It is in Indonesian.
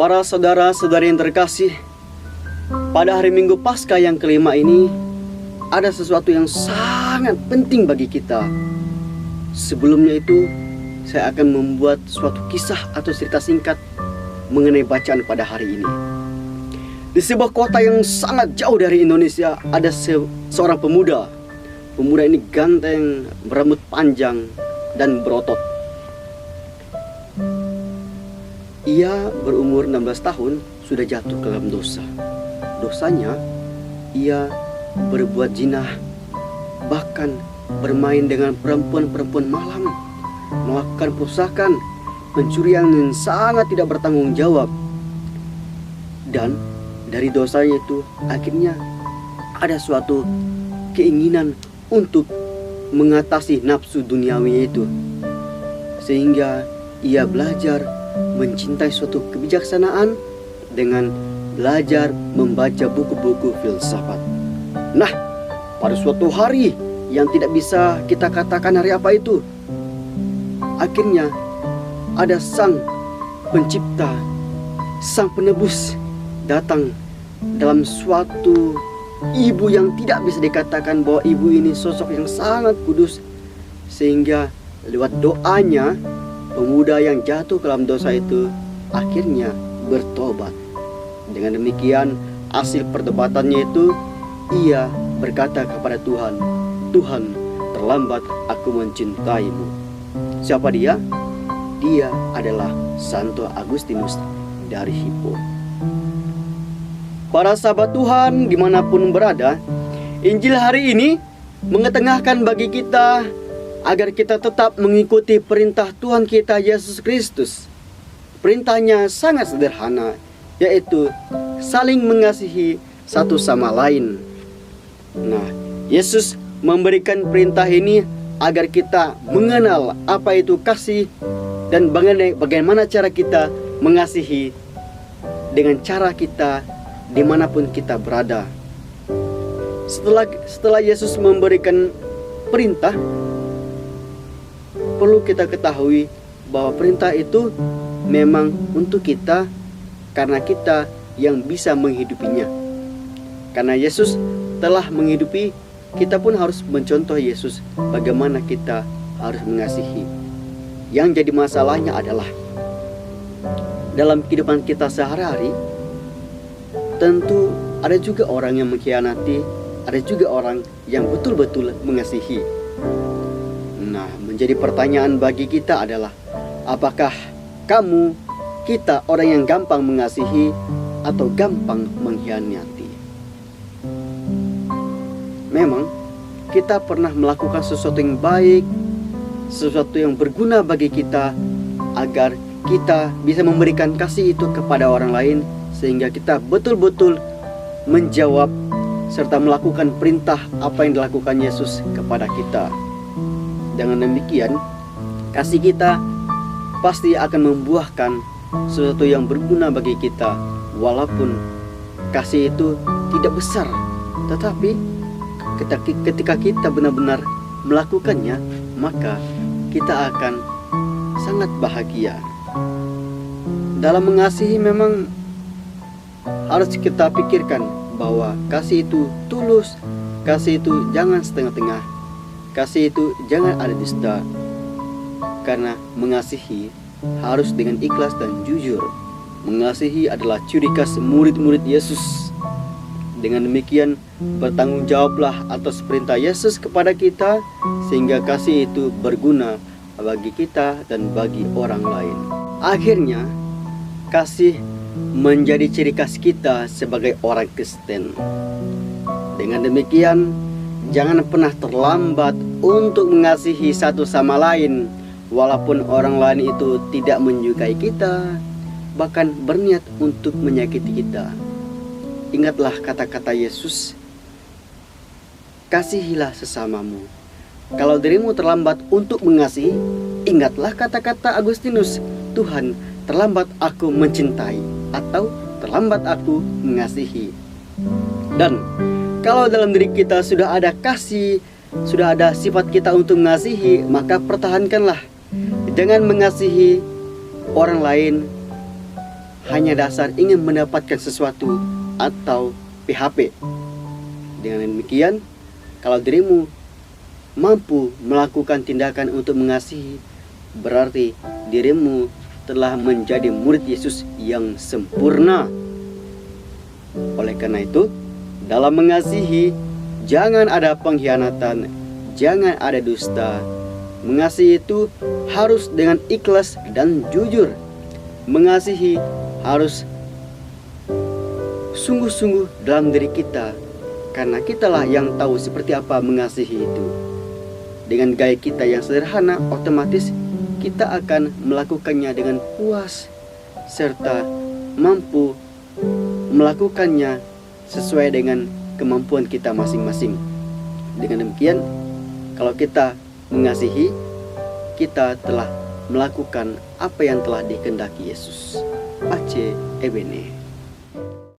Para saudara-saudari yang terkasih, pada hari Minggu Paskah yang kelima ini, ada sesuatu yang sangat penting bagi kita. Sebelumnya itu, saya akan membuat suatu kisah atau cerita singkat mengenai bacaan pada hari ini. Di sebuah kota yang sangat jauh dari Indonesia, ada seorang pemuda. Pemuda ini ganteng, berambut panjang, dan berotot. Ia berumur 16 tahun, sudah jatuh ke dalam dosa. Dosanya, ia berbuat zina, bahkan bermain dengan perempuan-perempuan malam, melakukan perusakan, pencurian yang sangat tidak bertanggung jawab. Dan dari dosanya itu, akhirnya ada suatu keinginan untuk mengatasi nafsu duniawi itu, sehingga ia belajar mencintai suatu kebijaksanaan dengan belajar membaca buku-buku filsafat. Nah, pada suatu hari yang tidak bisa kita katakan hari apa itu, akhirnya ada sang pencipta, sang penebus datang dalam suatu ibu yang tidak bisa dikatakan bahwa ibu ini sosok yang sangat kudus, sehingga lewat doanya pemuda yang jatuh ke dalam dosa itu akhirnya bertobat. Dengan demikian, hasil perdebatannya itu, ia berkata kepada Tuhan, "Tuhan, terlambat aku mencintaimu." Siapa dia? Dia adalah Santo Agustinus dari Hippo. Para sahabat Tuhan dimanapun berada, Injil hari ini mengetengahkan bagi kita agar kita tetap mengikuti perintah Tuhan kita Yesus Kristus. Perintahnya sangat sederhana, yaitu saling mengasihi satu sama lain. Nah, Yesus memberikan perintah ini agar kita mengenal apa itu kasih dan bagaimana cara kita mengasihi dengan cara kita dimanapun kita berada. Setelah Yesus memberikan perintah, perlu kita ketahui bahwa perintah itu memang untuk kita, karena kita yang bisa menghidupinya. Karena Yesus telah menghidupi, kita pun harus mencontoh Yesus bagaimana kita harus mengasihi. Yang jadi masalahnya adalah dalam kehidupan kita sehari-hari, tentu ada juga orang yang mengkhianati, ada juga orang yang betul-betul mengasihi. Nah, menjadi pertanyaan bagi kita adalah, apakah kita orang yang gampang mengasihi atau gampang mengkhianati? Memang kita pernah melakukan sesuatu yang baik, sesuatu yang berguna bagi kita, agar kita bisa memberikan kasih itu kepada orang lain, sehingga kita betul-betul menjawab serta melakukan perintah apa yang dilakukan Yesus kepada kita. Dengan demikian, kasih kita pasti akan membuahkan sesuatu yang berguna bagi kita, walaupun kasih itu tidak besar. Tetapi ketika kita benar-benar melakukannya, maka kita akan sangat bahagia. Dalam mengasihi memang harus kita pikirkan bahwa kasih itu tulus, kasih itu jangan setengah-tengah, kasih itu jangan ada dusta. Karena mengasihi harus dengan ikhlas dan jujur. Mengasihi adalah ciri khas murid-murid Yesus. Dengan demikian, bertanggung jawablah atas perintah Yesus kepada kita, sehingga kasih itu berguna bagi kita dan bagi orang lain. Akhirnya, kasih menjadi ciri khas kita sebagai orang Kristen. Dengan demikian, jangan pernah terlambat untuk mengasihi satu sama lain, walaupun orang lain itu tidak menyukai kita, bahkan berniat untuk menyakiti kita. Ingatlah kata-kata Yesus, "Kasihilah sesamamu." Kalau dirimu terlambat untuk mengasihi, ingatlah kata-kata Agustinus, "Tuhan, terlambat aku mencintai," atau "terlambat aku mengasihi." Dan kalau dalam diri kita sudah ada kasih, sudah ada sifat kita untuk mengasihi, maka pertahankanlah. Jangan mengasihi orang lain hanya dasar ingin mendapatkan sesuatu atau PHP. Dengan demikian, kalau dirimu mampu melakukan tindakan untuk mengasihi, berarti dirimu telah menjadi murid Yesus yang sempurna. Oleh karena itu, dalam mengasihi, jangan ada pengkhianatan, jangan ada dusta. Mengasihi itu harus dengan ikhlas dan jujur. Mengasihi harus sungguh-sungguh dalam diri kita, karena kitalah yang tahu seperti apa mengasihi itu. Dengan gaya kita yang sederhana, otomatis kita akan melakukannya dengan puas serta mampu melakukannya sesuai dengan kemampuan kita masing-masing. Dengan demikian, kalau kita mengasihi, kita telah melakukan apa yang telah dikehendaki Yesus. Pace Ebene.